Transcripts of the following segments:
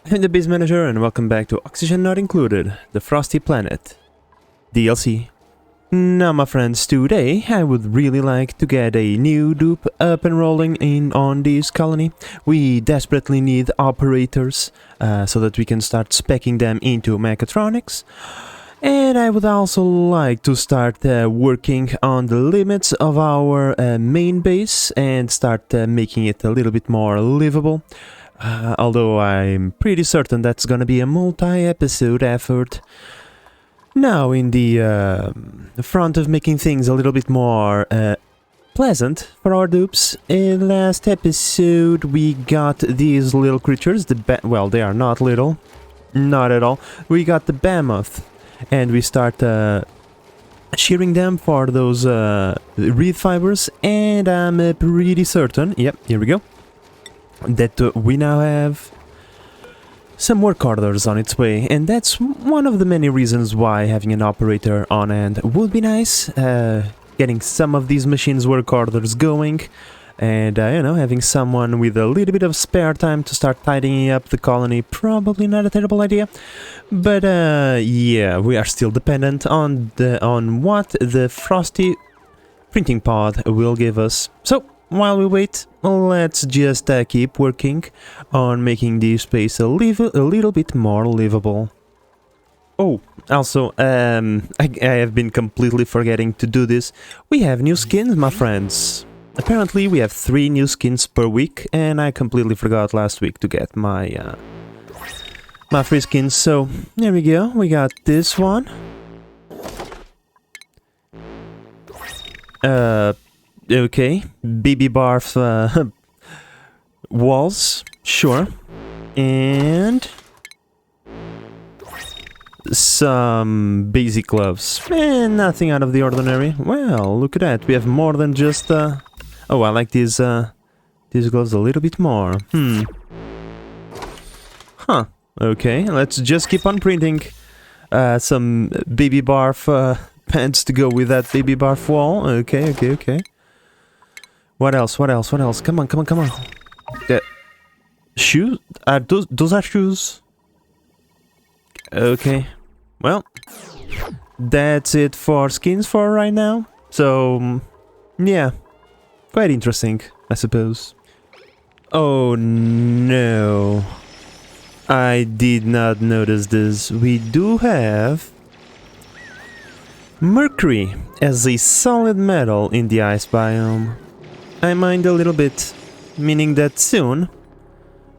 I'm the Base Manager and welcome back to Oxygen Not Included, the Frosty Planet DLC. Now my friends, today I would really like to get a new dupe up and rolling on this colony. We desperately need operators so that we can start speccing them into mechatronics. And I would also like to start working on the limits of our main base and start making it a little bit more livable. Although I'm pretty certain that's gonna be a multi-episode effort. Now, in the front of making things a little bit more pleasant for our dupes, in last episode we got these little creatures, well, they are not little, not at all. We got the mammoth, and we start shearing them for those reed fibers, and I'm pretty certain, yep, here we go, that we now have some work orders on its way, and that's one of the many reasons why having an operator on hand would be nice. Getting some of these machines' work orders going, and you know, having someone with a little bit of spare time to start tidying up the colony, probably not a terrible idea. But yeah, we are still dependent on what the Frosty printing pod will give us. So while we wait, let's just keep working on making this space a little bit more livable. Oh, also, I have been completely forgetting to do this. We have new skins, my friends. Apparently, we have 3 new skins per week, and I completely forgot last week to get my my free skins. So there we go. We got this one. Okay, BB barf walls, sure, and some basic gloves, and nothing out of the ordinary. Well, look at that, we have more than just oh, I like these gloves a little bit more. Huh, okay, let's just keep on printing some baby barf pants to go with that baby barf wall. Okay. What else? Come on. Shoes? Those are shoes. Okay. Well, that's it for skins for right now. So, yeah. Quite interesting, I suppose. Oh no. I did not notice this. We do have mercury as a solid metal in the ice biome. I mind a little bit, meaning that soon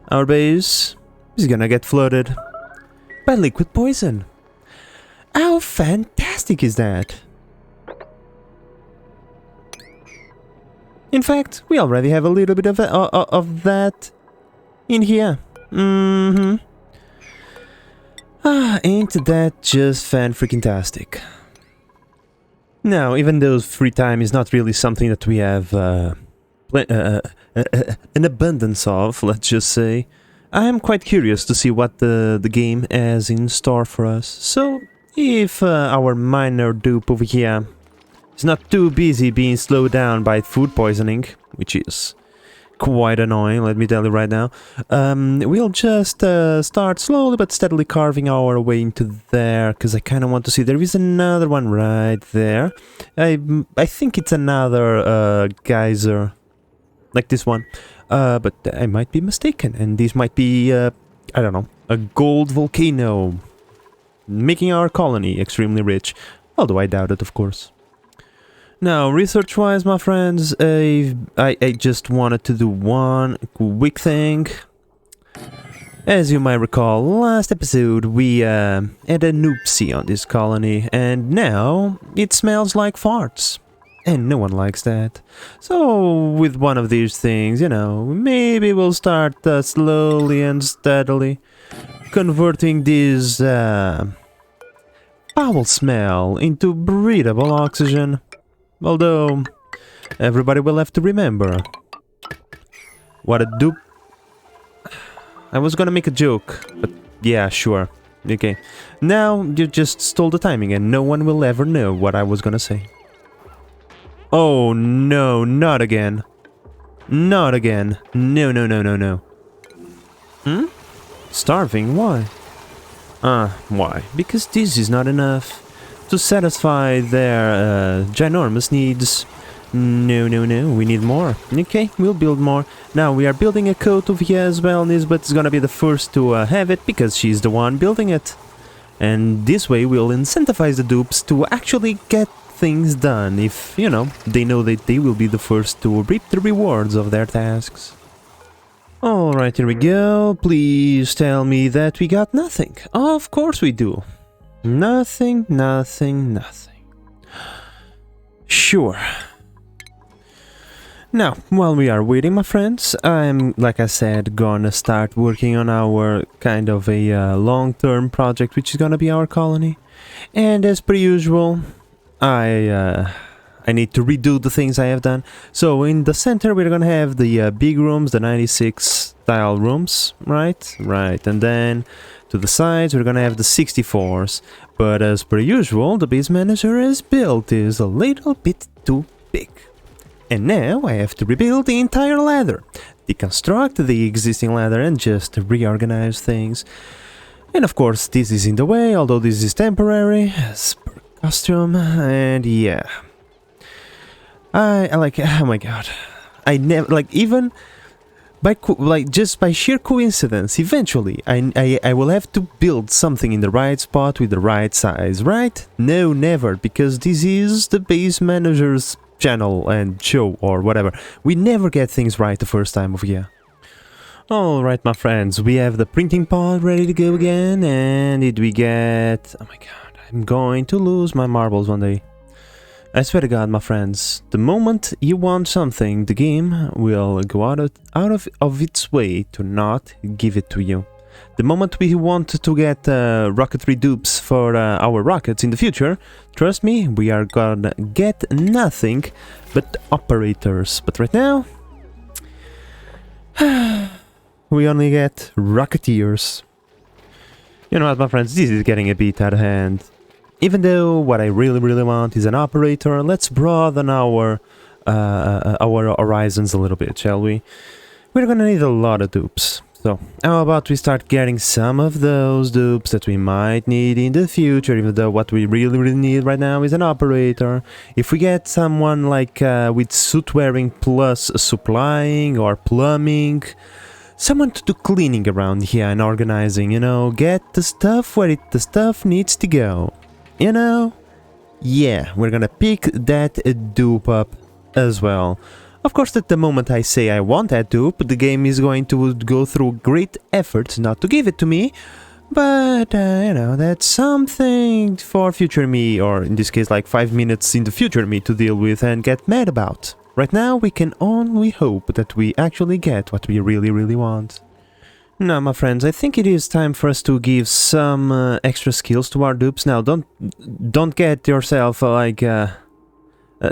our base is gonna get flooded by liquid poison. How fantastic is that? In fact, we already have a little bit of that in here. Ain't that just fan-freaking-tastic? Now, even though free time is not really something that we have an abundance of, let's just say, I am quite curious to see what the game has in store for us. So, if our minor dupe over here is not too busy being slowed down by food poisoning, which is quite annoying, let me tell you right now, we'll just start slowly but steadily carving our way into there, because I kind of want to see. There is another one right there. I think it's another geyser, like this one, but I might be mistaken, and this might be, I don't know, a gold volcano, making our colony extremely rich, although I doubt it, of course. Now, research-wise, my friends, I just wanted to do one quick thing. As you might recall, last episode we had a noopsie on this colony, and now it smells like farts. And no one likes that. So, with one of these things, you know, maybe we'll start slowly and steadily converting this foul smell into breathable oxygen. Although, everybody will have to remember what a dupe. I was gonna make a joke, but yeah, sure. Okay. Now, you just stole the timing and no one will ever know what I was gonna say. Oh no, not again. Not again. No. Starving? Why? Why? Because this is not enough to satisfy their ginormous needs. No, no, no, we need more. Okay, we'll build more. Now, we are building a coat over here as well. Nisbet is gonna be the first to have it, because she's the one building it. And this way, we'll incentivize the dupes to actually get things done, if, you know, they know that they will be the first to reap the rewards of their tasks. Alright, here we go. Please tell me that we got nothing. Of course we do. Nothing, nothing, nothing. Sure. Now, while we are waiting, my friends, I'm, like I said, gonna start working on our kind of a long-term project, which is gonna be our colony. And as per usual, I need to redo the things I have done. So in the center, we're gonna have the big rooms, the 96 style rooms, right? Right, and then to the sides, we're gonna have the 64s. But as per usual, the base manager has built is a little bit too big. And now I have to rebuild the entire ladder, deconstruct the existing ladder and just reorganize things. And of course this is in the way, although this is temporary, as per custom, and yeah. I like, oh my god, I never, like, even by, just by sheer coincidence, eventually I will have to build something in the right spot with the right size, right? No, never, because this is the base manager's channel and show or whatever. We never get things right the first time over here. Alright, my friends, we have the printing pod ready to go again, and did we get... oh my god, I'm going to lose my marbles one day. I swear to god, my friends, the moment you want something, the game will go out of its way to not give it to you. The moment we want to get rocketry dupes for our rockets in the future, trust me, we are gonna get nothing but operators. But right now, we only get rocketeers. You know what, my friends, this is getting a bit out of hand. Even though what I really want is an operator, let's broaden our horizons a little bit, shall we? We're gonna need a lot of dupes. So, how about we start getting some of those dupes that we might need in the future, even though what we really need right now is an operator. If we get someone like with suit wearing plus supplying or plumbing, someone to do cleaning around here and organizing, you know, get the stuff where the stuff needs to go, you know? Yeah, we're gonna pick that dupe up as well. Of course, at the moment I say I want that dupe, the game is going to go through great efforts not to give it to me, but, you know, that's something for future me, or in this case like 5 minutes in the future me to deal with and get mad about. Right now we can only hope that we actually get what we really want. Now, my friends, I think it is time for us to give some extra skills to our dupes. Now, don't get yourself like...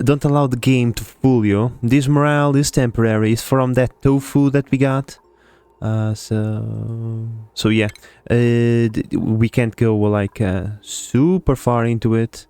don't allow the game to fool you. This morale is temporary. It's from that tofu that we got. So yeah. We can't go like super far into it.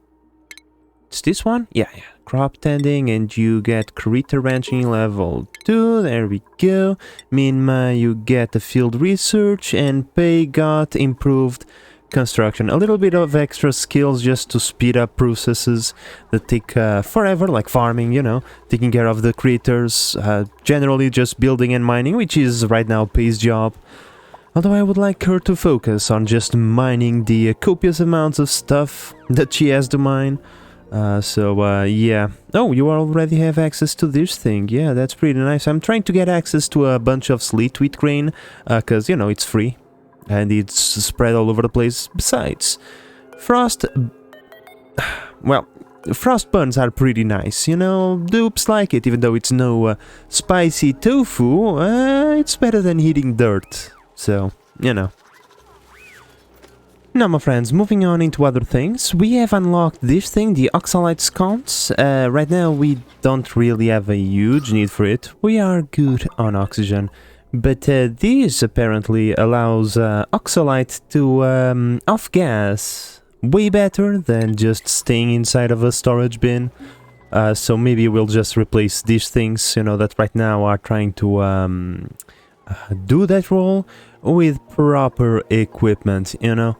It's this one? Yeah. Crop tending, and you get critter ranching level 2. There we go. Meanwhile, you get the field research, and pay got improved construction. A little bit of extra skills just to speed up processes that take forever, like farming, you know, taking care of the critters, generally just building and mining, which is right now Pay's job. Although I would like her to focus on just mining the copious amounts of stuff that she has to mine. Yeah. Oh, you already have access to this thing. Yeah, that's pretty nice. I'm trying to get access to a bunch of sleet wheat grain, because, you know, it's free. And it's spread all over the place. Besides, frost... well, frost buns are pretty nice, you know, dupes like it, even though it's no spicy tofu, it's better than eating dirt, so, you know. Now, my friends, moving on into other things, we have unlocked this thing, the oxalite sconce. Right now we don't really have a huge need for it, we are good on oxygen. But this apparently allows oxalite to off-gas way better than just staying inside of a storage bin. So maybe we'll just replace these things, you know, that right now are trying to do that role with proper equipment, you know.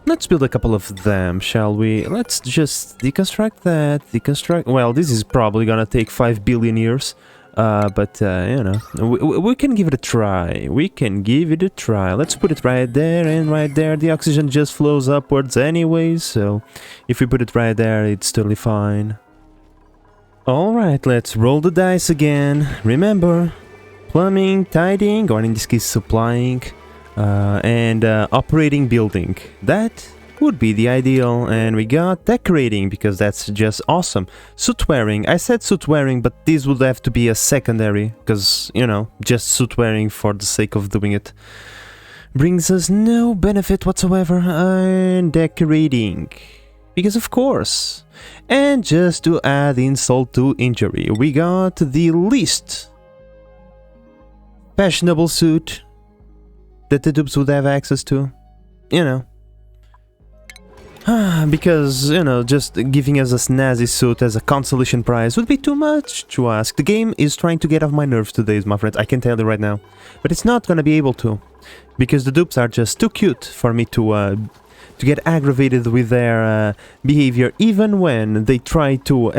Let's build a couple of them, shall we? Let's just deconstruct that, deconstruct... Well, this is probably gonna take 5 billion years. But, you know, we can give it a try. We can give it a try. Let's put it right there and right there. The oxygen just flows upwards anyways, so if we put it right there, it's totally fine. Alright, let's roll the dice again. Remember, plumbing, tidying, or in this case supplying, and operating building. That would be the ideal. And we got decorating, because that's just awesome. Suit wearing. I said suit wearing, but this would have to be a secondary, because, you know, just suit wearing for the sake of doing it brings us no benefit whatsoever. And decorating, because of course. And just to add insult to injury, we got the least fashionable suit that the dupes would have access to, you know. Because, you know, just giving us a snazzy suit as a consolation prize would be too much to ask. The game is trying to get off my nerves today, my friends, I can tell you right now. But it's not gonna be able to, because the dupes are just too cute for me to get aggravated with their behavior, even when they try to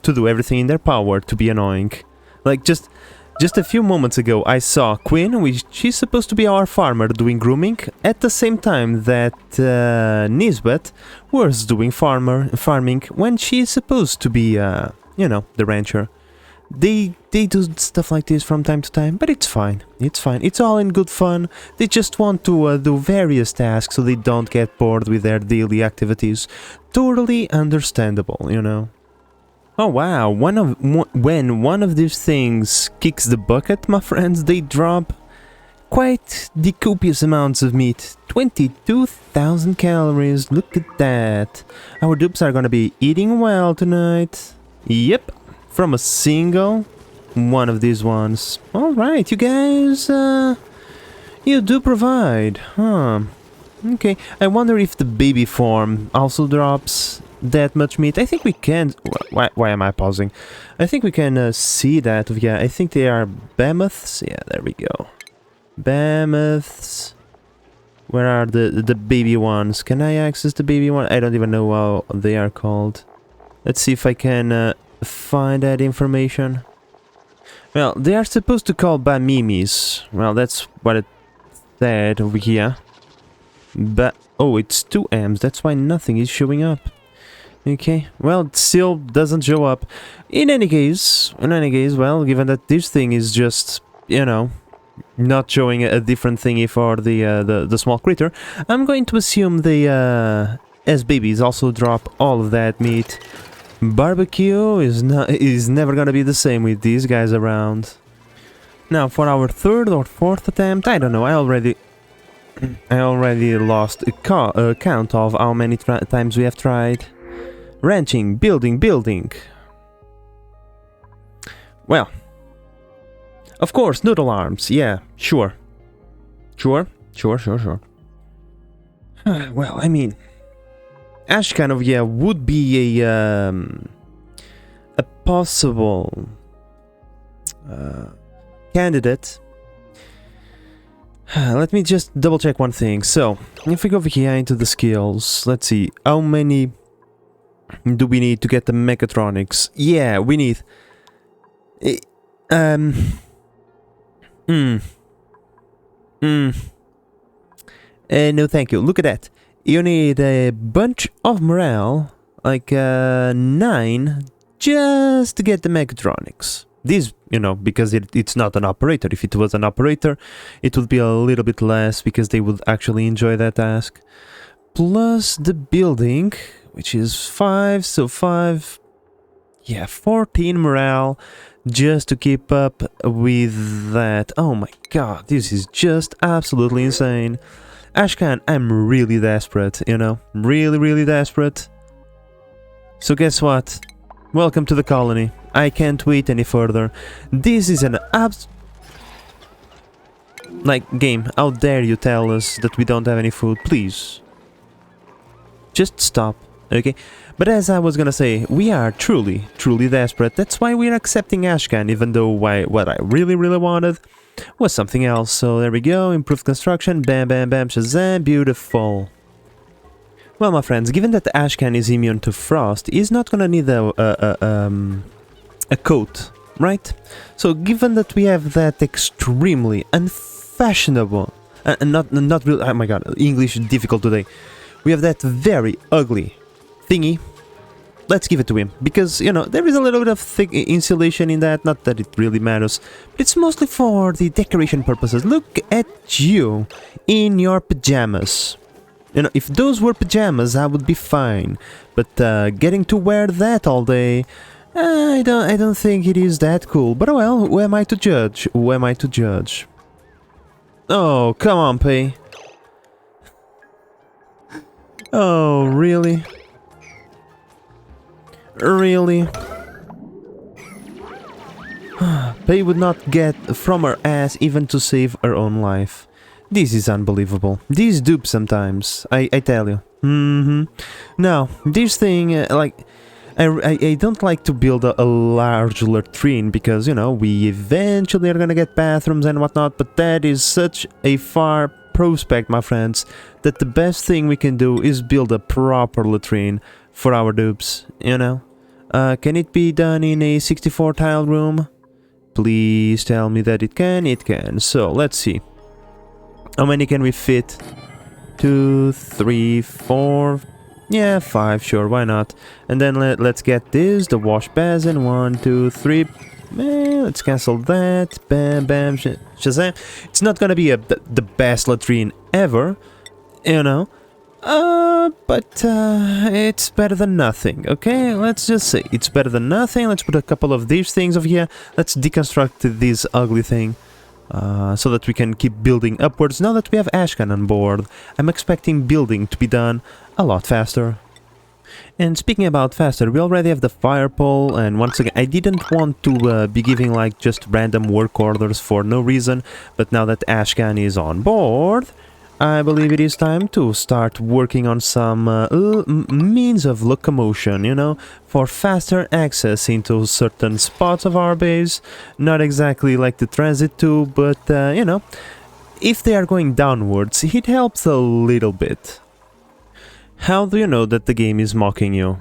do everything in their power to be annoying. Like, just a few moments ago, I saw Quinn, which she's supposed to be our farmer, doing grooming, at the same time that Nisbet was doing farming, when she's supposed to be, you know, the rancher. They do stuff like this from time to time, but it's fine. It's fine. It's all in good fun. They just want to do various tasks so they don't get bored with their daily activities. Totally understandable, you know. Oh wow, when one of these things kicks the bucket, my friends, they drop quite the copious amounts of meat. 22,000 calories, look at that. Our dupes are gonna be eating well tonight. Yep, from a single one of these ones. Alright, you guys, you do provide, huh? Okay, I wonder if the baby form also drops that much meat. I think we can... Why am I pausing? I think we can see that. Yeah, I think they are behemoths. Yeah, there we go. Behemoths. Where are the baby ones? Can I access the baby one? I don't even know how they are called. Let's see if I can find that information. Well, they are supposed to call bamimis. Well, that's what it said over here. But... oh, it's 2 M's. That's why nothing is showing up. Okay, well, it still doesn't show up. In any case, well, given that this thing is just, you know, not showing a different thingy for the small critter, I'm going to assume they, as babies, also drop all of that meat. Barbecue is never gonna be the same with these guys around. Now, for our 3rd or 4th attempt, I don't know, I already lost a count of how many times we have tried. Ranching, building. Well, of course, noodle arms. Yeah, sure. Well, I mean, Ashan of would be a possible candidate. Let me just double check one thing. So, if we go over here into the skills, let's see how many do we need to get the mechatronics? Yeah, we need... no thank you. Look at that. You need a bunch of morale, like 9, just to get the mechatronics. This, you know, because it's not an operator. If it was an operator, it would be a little bit less, because they would actually enjoy that task. Plus the building, which is 5, so 5, yeah, 14 morale, just to keep up with that. Oh my god, this is just absolutely insane. Ashan, I'm really desperate, you know, really desperate. So guess what? Welcome to the colony. I can't wait any further. This is an game, how dare you tell us that we don't have any food, please. Just stop. Okay, but as I was gonna say, we are truly desperate. That's why we're accepting Ashan, even though what I really wanted was something else. So there we go, improved construction, bam, bam, bam, shazam, beautiful. Well, my friends, given that Ashan is immune to frost, he's not gonna need a coat, right? So given that we have that extremely unfashionable, not real, oh my god, English is difficult today. We have that very ugly thingy. Let's give it to him, because, you know, there is a little bit of thick insulation in that, not that it really matters, but it's mostly for the decoration purposes. Look at you in your pajamas. You know, if those were pajamas, I would be fine, but getting to wear that all day, I don't think it is that cool. But well, who am I to judge? Who am I to judge? Oh, come on, Pay. Oh, really? Really? Pei would not get from her ass even to save her own life. This is unbelievable. These dupes sometimes, I tell you. Now, this thing, like, I don't like to build a large latrine because, you know, we eventually are gonna get bathrooms and whatnot, but that is such a far prospect, my friends, that the best thing we can do is build a proper latrine for our dupes, you know? Can it be done in a 64 tile room? Please tell me that it can. It can. So, let's see. How many can we fit? 2, 3, 4... Yeah, 5, sure, why not? And then let's get this, the wash basin, 1, 2, 3... let's cancel that, bam, bam, shazam. It's not gonna be the best latrine ever, you know? But it's better than nothing, okay? Let's just say it's better than nothing. Let's put a couple of these things over here. Let's deconstruct this ugly thing, so that we can keep building upwards. Now that we have Ashan on board, I'm expecting building to be done a lot faster. And speaking about faster, we already have the fire pole, and once again, I didn't want to be giving like just random work orders for no reason, but now that Ashan is on board, I believe it is time to start working on some means of locomotion, you know, for faster access into certain spots of our base. Not exactly like the transit tube, but, you know, if they are going downwards, it helps a little bit. How do you know that the game is mocking you?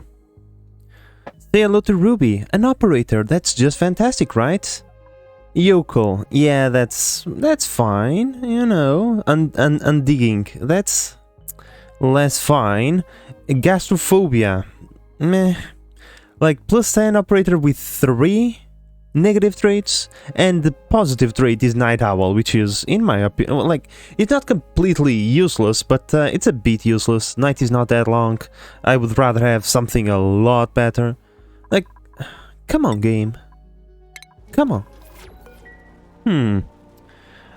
Say hello to Ruby, an operator. That's just fantastic, right? Yokel, yeah, that's fine, you know, and digging, that's less fine. Gastrophobia, meh, like plus 10 operator with 3 negative traits, and the positive trait is Night Owl, which is, in my opinion, like, it's not completely useless, but it's a bit useless. Night is not that long. I would rather have something a lot better. Like, come on, game, come on. I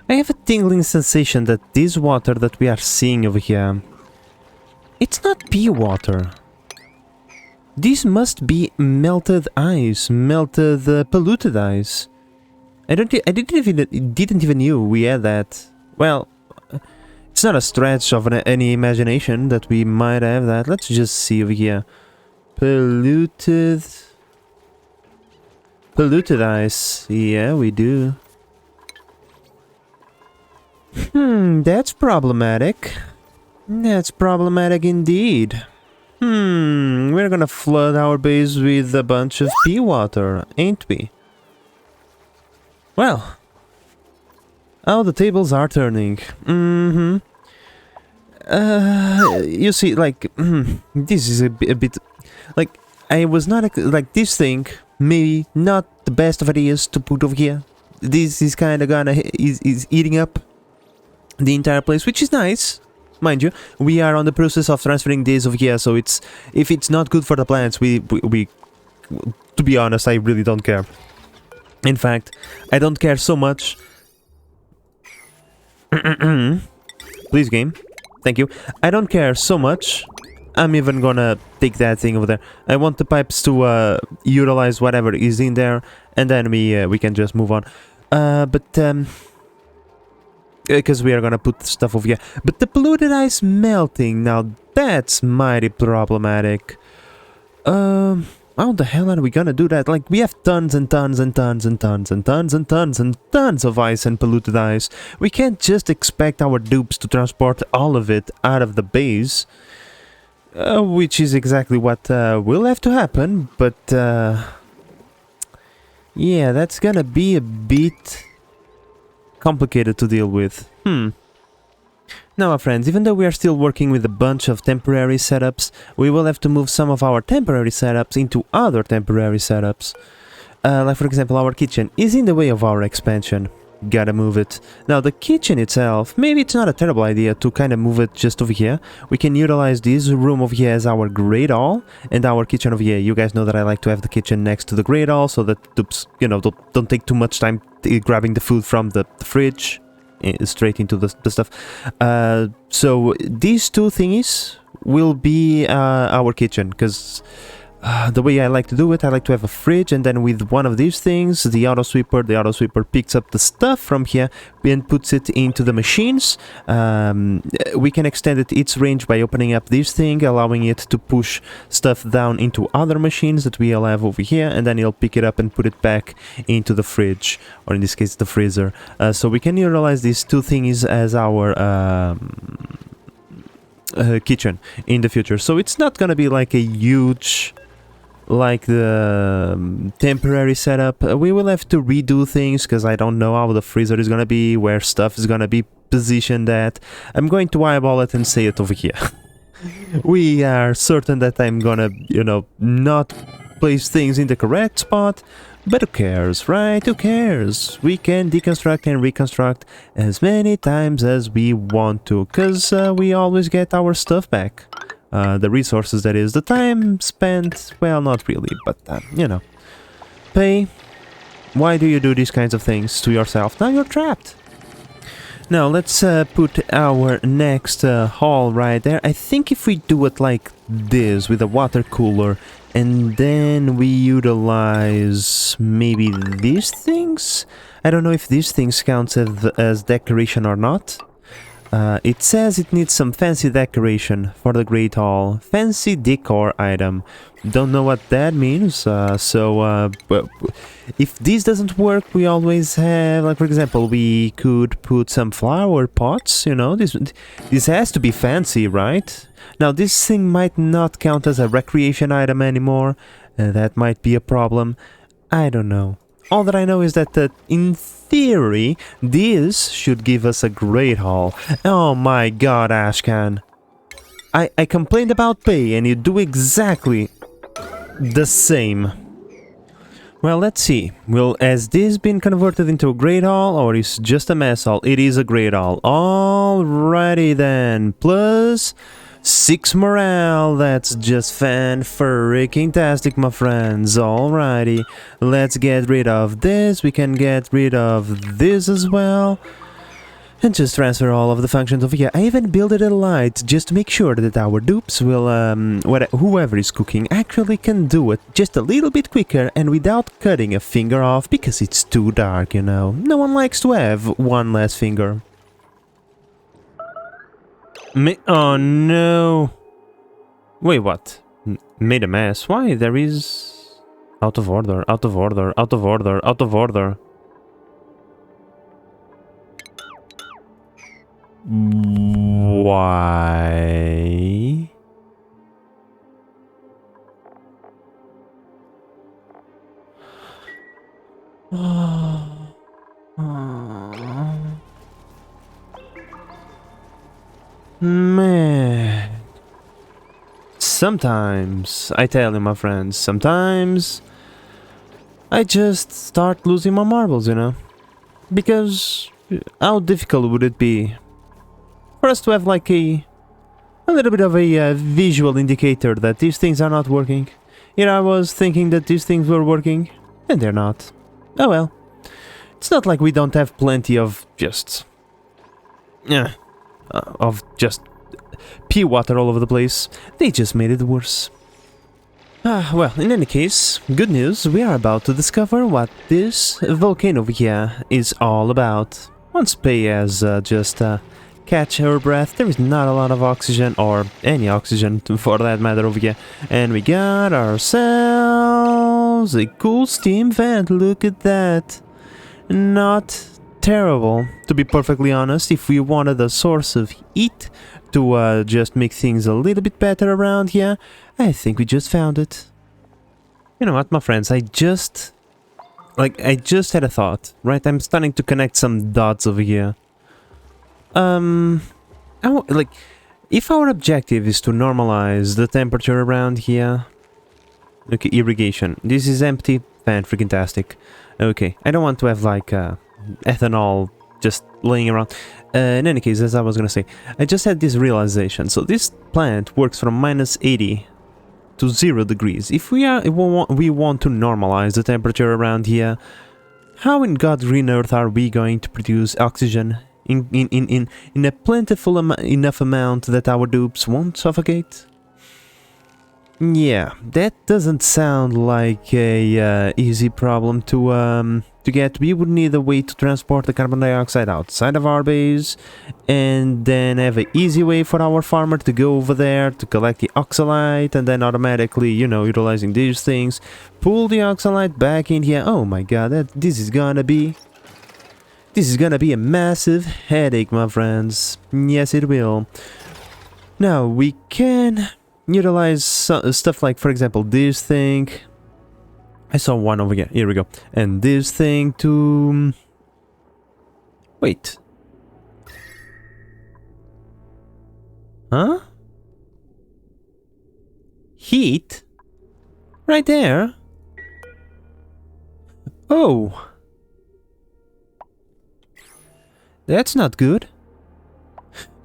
have a tingling sensation that this water that we are seeing over here, it's not pea water. This must be melted ice, melted polluted ice. I didn't even knew we had that. Well, it's not a stretch of any imagination that we might have that. Let's just see over here. Polluted ice. Yeah, we do. That's problematic. That's problematic indeed. We're gonna flood our base with a bunch of pea water, ain't we? Well, oh, the tables are turning. You see, like, this is a bit, like, I was not, like, this thing, maybe not the best of ideas to put over here. This is kind of is eating up the entire place, which is nice, mind you. We are on the process of transferring this over here, so it's, if it's not good for the plants, we to be honest, I really don't care. In fact, I don't care so much. Please, game, thank you. I don't care so much. I'm even gonna take that thing over there. I want the pipes to utilize whatever is in there, and then we can just move on. Because we are gonna put stuff over here. But the polluted ice melting, now that's mighty problematic. How the hell are we gonna do that? Like, we have tons and tons and tons and tons and tons and tons and tons of ice and polluted ice. We can't just expect our dupes to transport all of it out of the base. Which is exactly what will have to happen, but yeah, that's gonna be a bit complicated to deal with. Now, my friends, even though we are still working with a bunch of temporary setups, we will have to move some of our temporary setups into other temporary setups. Like, for example, our kitchen is in the way of our expansion. Gotta move it. Now, the kitchen itself, maybe it's not a terrible idea to kind of move it just over here. We can utilize this room over here as our great hall, and our kitchen over here. You guys know that I like to have the kitchen next to the great hall, so that, you know, don't take too much time grabbing the food from the fridge straight into the stuff. So these two thingies will be our kitchen, because the way I like to do it, I like to have a fridge, and then with one of these things, the auto sweeper picks up the stuff from here and puts it into the machines. We can extend its range by opening up this thing, allowing it to push stuff down into other machines that we'll have over here, and then it'll pick it up and put it back into the fridge, or in this case the freezer. So we can utilize these two things as our kitchen in the future. So it's not gonna be like a huge, like the temporary setup. We will have to redo things because I don't know how the freezer is gonna be, where stuff is gonna be positioned at. I'm going to eyeball it and say it over here. We are certain that I'm gonna, you know, not place things in the correct spot, but who cares, right? Who cares? We can deconstruct and reconstruct as many times as we want to, because we always get our stuff back. The resources, that is. The time spent, well, not really, but, you know. Pay. Why do you do these kinds of things to yourself? Now you're trapped. Now, let's put our next hall right there. I think if we do it like this, with a water cooler, and then we utilize maybe these things? I don't know if these things count as decoration or not. It says it needs some fancy decoration for the Great Hall. Fancy decor item. Don't know what that means, but if this doesn't work, we always have, like, for example, we could put some flower pots, you know, this has to be fancy, right? Now, this thing might not count as a recreation item anymore. That might be a problem. I don't know. All that I know is that, in theory, this should give us a great haul. Oh my god, Ashan. I complained about pay, and you do exactly the same. Well, let's see. Has this been converted into a great hall, or is it just a mess hall? It is a great hall. Alrighty then. Plus 6 morale, that's just fan-freaking-tastic, my friends. Alrighty, let's get rid of this, we can get rid of this as well, and just transfer all of the functions over here. I even built it a light, just to make sure that our dupes will, whoever is cooking actually can do it just a little bit quicker and without cutting a finger off, because it's too dark, you know. No one likes to have one less finger. Oh no! Wait, what? Made a mess? Why? There is... Out of order, out of order, out of order, out of order. Why? Man, sometimes, I tell you, my friends, sometimes I just start losing my marbles, you know, because how difficult would it be for us to have like a little bit of a visual indicator that these things are not working. Here I was thinking that these things were working, and they're not. Oh well, it's not like we don't have plenty of just... just pea water all over the place. They just made it worse. Well, in any case, good news, we are about to discover what this volcano over here is all about. Once Pei has just catch our breath. There is not a lot of oxygen, or any oxygen for that matter over here. And we got ourselves a cool steam vent. Look at that. Not terrible, to be perfectly honest. If we wanted a source of heat to just make things a little bit better around here, I think we just found it. You know what, my friends, I just had a thought, right? I'm starting to connect some dots over here. If our objective is to normalize the temperature around here... Okay, irrigation. This is empty. Fan-freaking-tastic. Okay, I don't want to have, like, ethanol just laying around. In any case, as I was gonna say, I just had this realization. So this plant works from -80 to 0 degrees. If we want to normalize the temperature around here, how in God's green earth are we going to produce oxygen in a plentiful enough amount that our dupes won't suffocate? Yeah, that doesn't sound like a easy problem to get. We would need a way to transport the carbon dioxide outside of our base, and then have an easy way for our farmer to go over there to collect the oxalite, and then automatically, you know, utilizing these things, pull the oxalite back in here. Oh my god, this is gonna be a massive headache, my friends. Yes, it will. Now, we can utilize stuff like, for example, this thing. I saw one over here. Here we go. And this thing to... Wait. Huh? Heat? Right there? Oh. That's not good.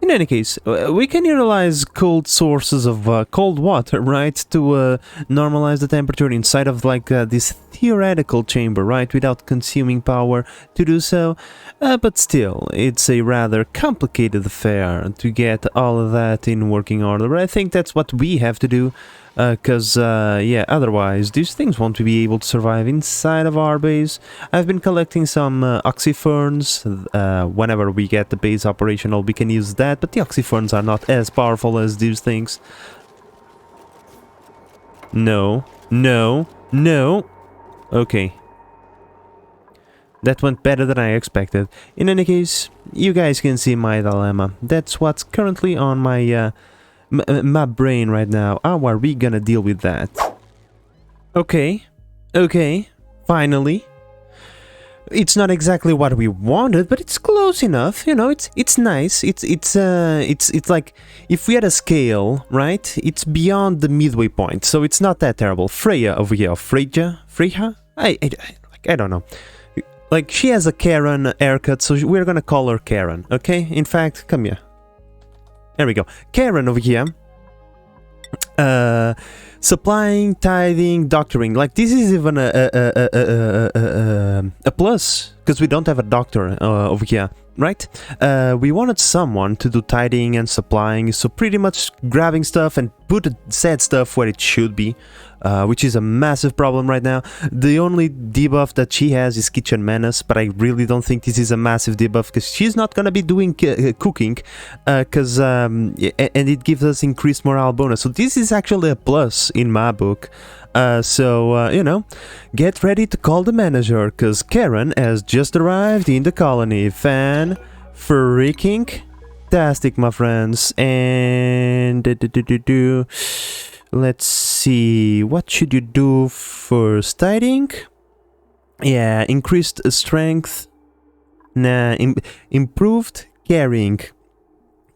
In any case, we can utilize cold sources of cold water, right, to normalize the temperature inside of, like, this theoretical chamber, right, without consuming power to do so. But still, it's a rather complicated affair to get all of that in working order. But I think that's what we have to do, because, yeah, otherwise these things won't be able to survive inside of our base. I've been collecting some oxyferns. Whenever we get the base operational, we can use that, but the oxyferns are not as powerful as these things. No, no, no. Okay. That went better than I expected. In any case, you guys can see my dilemma. That's what's currently on my my brain right now. How are we gonna deal with that? Okay, okay, finally. It's not exactly what we wanted, but it's close enough. You know, it's nice. It's like if we had a scale, right? It's beyond the midway point, so it's not that terrible. Freya over here, Freya. I don't know. Like, she has a Karen haircut, so we're gonna call her Karen. Okay? In fact, come here. There we go. Karen over here. Supplying, tithing, doctoring. Like, this is even a plus, because we don't have a doctor over here, right? We wanted someone to do tithing and supplying, so pretty much grabbing stuff and put said stuff where it should be, which is a massive problem right now. The only debuff that she has is Kitchen Menace, but I really don't think this is a massive debuff, because she's not gonna be doing cooking, and it gives us increased morale bonus. So this is actually a plus in my book. You know, get ready to call the manager, because Karen has just arrived in the colony. Fan-freaking-tastic, my friends. And... let's see, what should you do first? Tithing? Yeah, increased strength. Nah, improved carrying.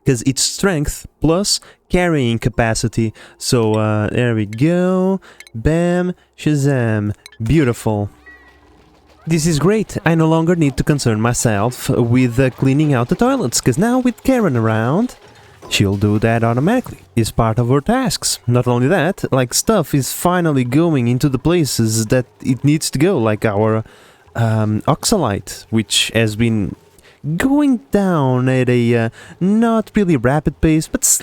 Because it's strength plus carrying capacity. So, there we go. Bam, shazam. Beautiful. This is great. I no longer need to concern myself with cleaning out the toilets, because now with Karen around, she'll do that automatically. It's part of her tasks. Not only that, like, stuff is finally going into the places that it needs to go, like our oxalite, which has been going down at a not really rapid pace, but it's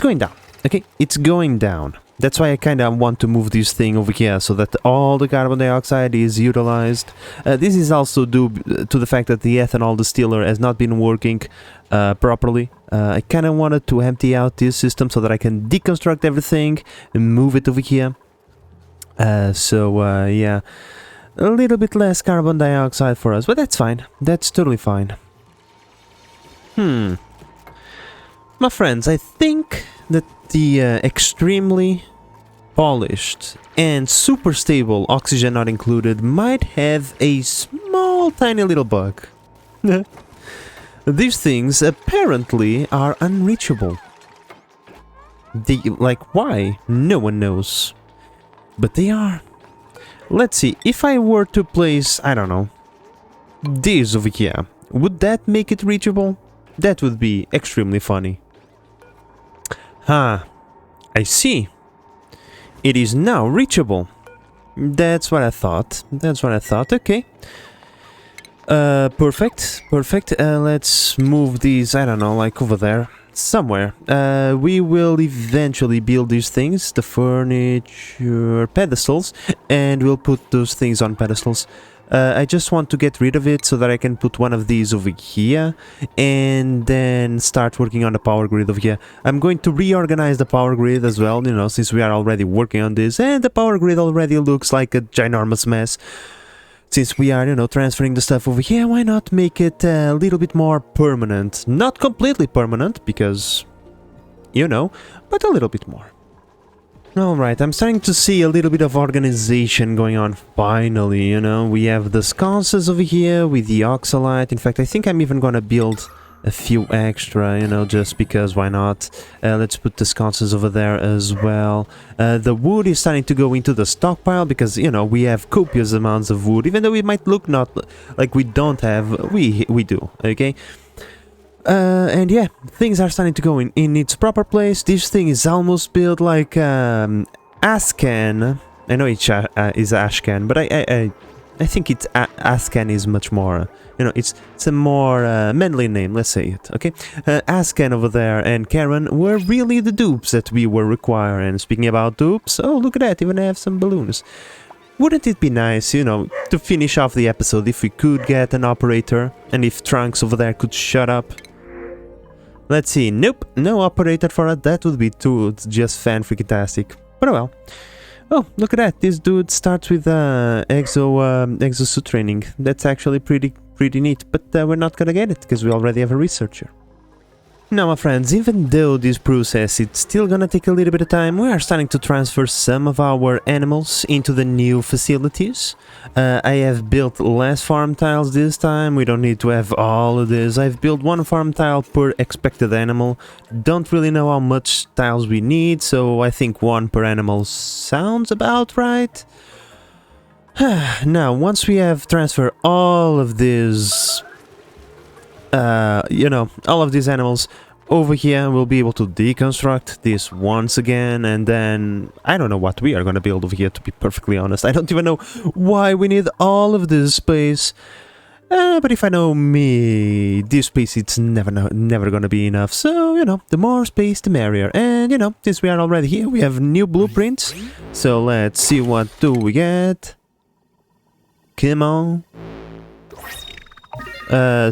going down. Okay, it's going down. That's why I kind of want to move this thing over here, so that all the carbon dioxide is utilized. This is also due to the fact that the ethanol distiller has not been working properly. I kind of wanted to empty out this system so that I can deconstruct everything and move it over here. Yeah, a little bit less carbon dioxide for us, but that's fine. That's totally fine. My friends, I think that the extremely polished and super stable oxygen not included might have a small tiny little bug. These things apparently are unreachable. Like, why? No one knows. But they are. Let's see, if I were to place, I don't know, this over here, would that make it reachable? That would be extremely funny. I see. It is now reachable. That's what I thought. Okay. Perfect. Let's move these, I don't know, like over there. Somewhere. We will eventually build these things, the furniture pedestals, and we'll put those things on pedestals. I just want to get rid of it so that I can put one of these over here and then start working on the power grid over here. I'm going to reorganize the power grid as well, you know, since we are already working on this, and the power grid already looks like a ginormous mess. Since we are, you know, transferring the stuff over here, why not make it a little bit more permanent? Not completely permanent, because, you know, but a little bit more. Alright, I'm starting to see a little bit of organization going on finally, you know. We have the sconces over here with the oxalite. In fact, I think I'm even gonna build a few extra, you know, just because, why not? Let's put the sconces over there as well. The wood is starting to go into the stockpile because, you know, we have copious amounts of wood. Even though it might look not like we don't have, we do, okay? And yeah, things are starting to go in its proper place. This thing is almost built like Ascan. I know it is Ashcan, but I think it's Ascan is much more, you know, it's a more manly name, let's say it, okay? Ascan over there and Karen were really the dupes that we were requiring. And speaking about dupes, oh, look at that, even I have some balloons. Wouldn't it be nice, you know, to finish off the episode if we could get an operator and if Trunks over there could shut up? Let's see, nope, no operator for it, that would be just fan-freaking-tastic. But oh well. Oh, look at that, this dude starts with exosuit training. That's actually pretty neat, but we're not gonna get it, because we already have a researcher. Now, my friends, even though this process is still gonna take a little bit of time, we are starting to transfer some of our animals into the new facilities. I have built less farm tiles this time, we don't need to have all of this. I've built one farm tile per expected animal. Don't really know how much tiles we need, so I think one per animal sounds about right. Now, once we have transferred all of these, you know, all of these animals over here, we'll be able to deconstruct this once again, and then I don't know what we are gonna build over here, to be perfectly honest. I don't even know why we need all of this space. But if I know me, this space it's never gonna be enough. So, you know, the more space the merrier. And, you know, since we are already here, we have new blueprints. So let's see what do we get. Come on.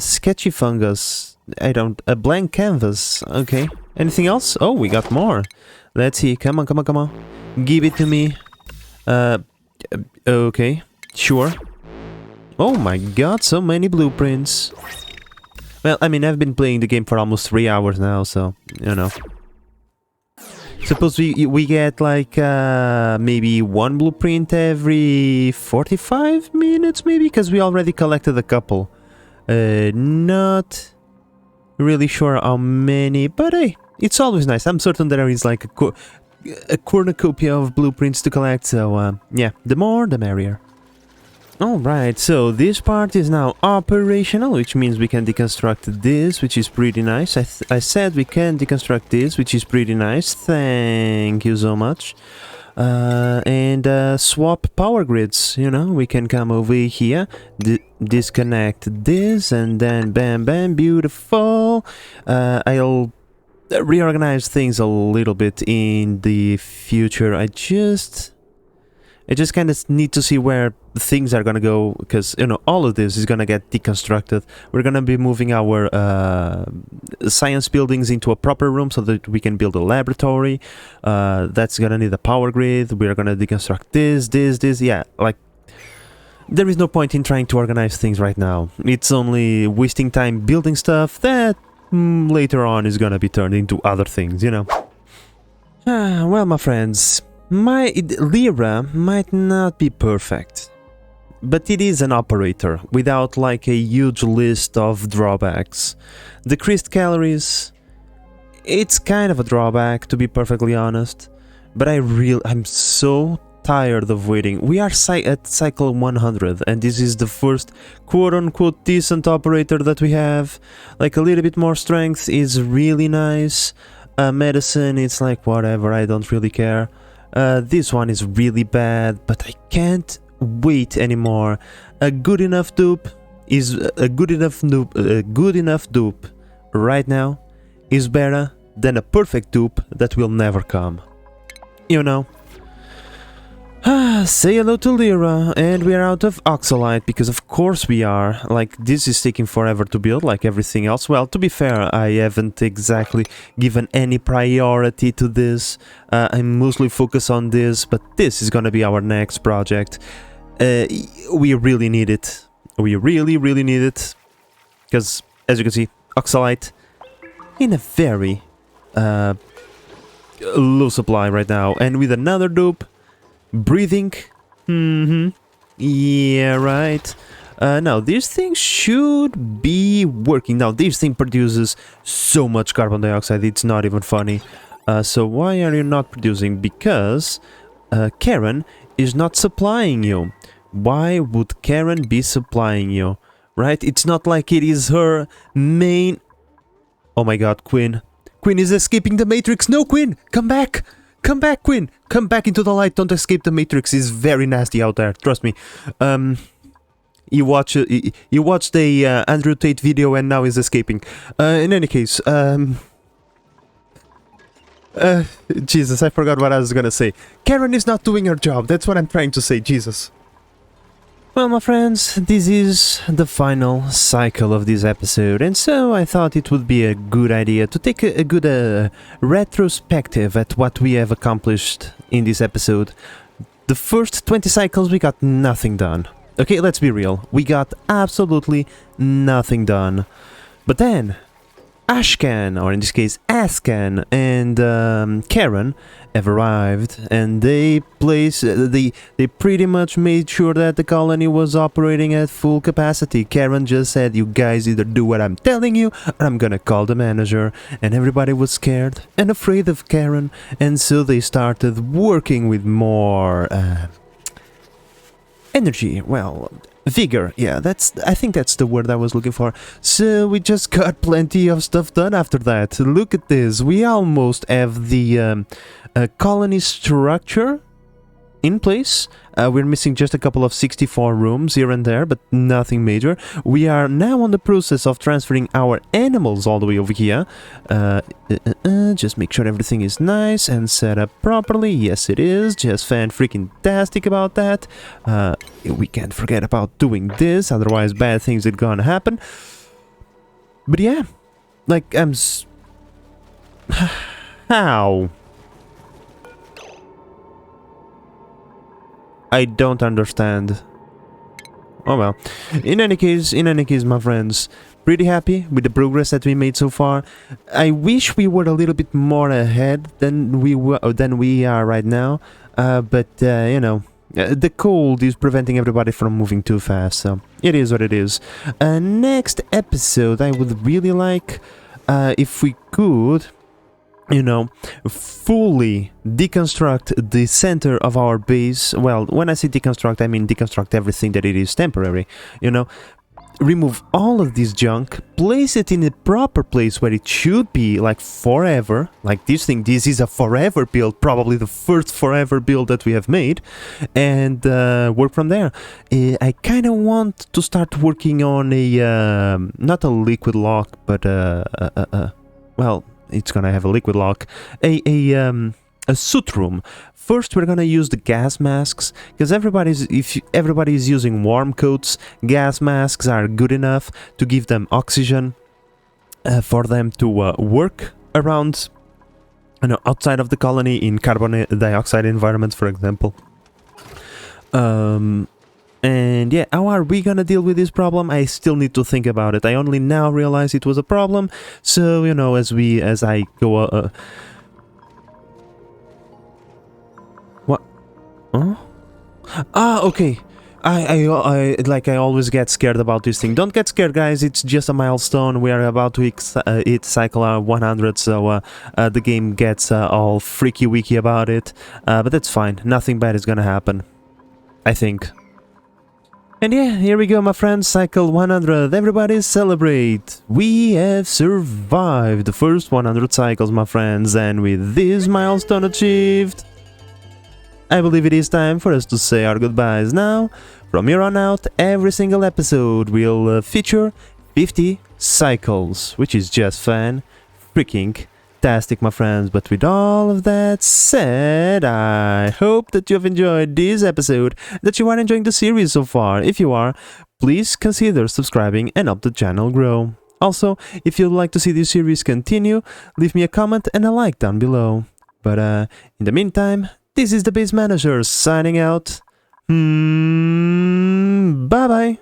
Sketchy fungus. A blank canvas. Okay. Anything else? Oh, we got more. Let's see. Come on. Give it to me. Okay. Sure. Oh my god, so many blueprints. Well, I mean, I've been playing the game for almost 3 hours now, so, you know. Suppose we get like maybe one blueprint every 45 minutes maybe, because we already collected a couple. Not really sure how many, but hey, it's always nice. I'm certain there is like a cornucopia of blueprints to collect, so yeah, the more the merrier. Alright, so this part is now operational, which means we can deconstruct this, which is pretty nice. I said we can deconstruct this, which is pretty nice. Thank you so much. And swap power grids, you know, we can come over here, disconnect this, and then bam, beautiful. I'll reorganize things a little bit in the future. I just kind of need to see where things are gonna go, because, you know, all of this is gonna get deconstructed. We're gonna be moving our science buildings into a proper room so that we can build a laboratory. That's gonna need a power grid. We're gonna deconstruct this. Yeah, like, there is no point in trying to organize things right now. It's only wasting time building stuff that later on is gonna be turned into other things, you know. Well, my friends, my Lyra might not be perfect, but it is an operator without like a huge list of drawbacks. Decreased calories, it's kind of a drawback, to be perfectly honest, but I'm so tired of waiting. We are at cycle 100, and this is the first quote-unquote decent operator that we have. Like, a little bit more strength is really nice. Medicine, it's like whatever, I don't really care. This one is really bad, but I can't wait anymore. A good enough dupe right now is better than a perfect dupe that will never come. You know. Say hello to Lyra, and we are out of oxalite, because of course we are. Like, this is taking forever to build, like everything else. Well, to be fair, I haven't exactly given any priority to this. I'm mostly focused on this, but this is gonna be our next project. We really need it. We really need it. Because, as you can see, oxalite in a very low supply right now. And with another dupe, breathing. Yeah, right. Now, this thing should be working. Now, this thing produces so much carbon dioxide, it's not even funny. So why are you not producing? Because Karen is not supplying you. Why would Karen be supplying you? Right? It's not like it is her main... Oh my god, Quinn. Quinn is escaping the Matrix. No, Quinn! Come back! Come back, Quinn! Come back into the light, don't escape the Matrix, it's very nasty out there, trust me. You watched the Andrew Tate video and now he's escaping. In any case, Jesus, I forgot what I was gonna say. Karen is not doing her job, that's what I'm trying to say, Jesus. Well, my friends, this is the final cycle of this episode, and so I thought it would be a good idea to take a good retrospective at what we have accomplished in this episode. The first 20 cycles we got nothing done. Okay, let's be real, we got absolutely nothing done. But then, Ashan, or in this case Ashan, and Karen have arrived, and they pretty much made sure that the colony was operating at full capacity. Karen just said, you guys either do what I'm telling you, or I'm gonna call the manager. And everybody was scared and afraid of Karen, and so they started working with more energy, well, vigor, yeah, I think that's the word I was looking for. So we just got plenty of stuff done after that. Look at this, we almost have the colony structure in place. We're missing just a couple of 64 rooms here and there, but nothing major. We are now on the process of transferring our animals all the way over here. Just make sure everything is nice and set up properly. Yes, it is. Just fan-freaking-tastic about that. We can't forget about doing this, otherwise bad things are gonna happen. But yeah, like, how? I don't understand. Oh well. In any case, my friends, pretty happy with the progress that we made so far. I wish we were a little bit more ahead than we are right now. But you know, the cold is preventing everybody from moving too fast. So it is what it is. Next episode, I would really like, if we could, you know, fully deconstruct the center of our base. Well, when I say deconstruct, I mean deconstruct everything that it is temporary, you know. Remove all of this junk, place it in a proper place where it should be, like forever. Like this thing, this is a forever build, probably the first forever build that we have made, and work from there. I kind of want to start working on a, not a liquid lock, but well, it's gonna have a liquid lock, a suit room. First, we're gonna use the gas masks, because if everybody is using warm coats, gas masks are good enough to give them oxygen for them to work around, outside of the colony in carbon dioxide environments, for example. And yeah, how are we gonna deal with this problem? I still need to think about it. I only now realize it was a problem. So, as I go... what? Huh? Ah, okay. I always get scared about this thing. Don't get scared, guys. It's just a milestone. We are about to hit cycle 100, so the game gets all freaky wiki about it. But that's fine. Nothing bad is gonna happen, I think. And yeah, here we go, my friends, cycle 100, everybody celebrate! We have survived the first 100 cycles, my friends, and with this milestone achieved, I believe it is time for us to say our goodbyes now. From here on out, every single episode will feature 50 cycles, which is just freaking fantastic, my friends. But with all of that said, I hope that you have enjoyed this episode, that you are enjoying the series so far. If you are, please consider subscribing and help the channel grow. Also, if you'd like to see this series continue, leave me a comment and a like down below. But in the meantime, this is the Base Manager signing out. Bye bye.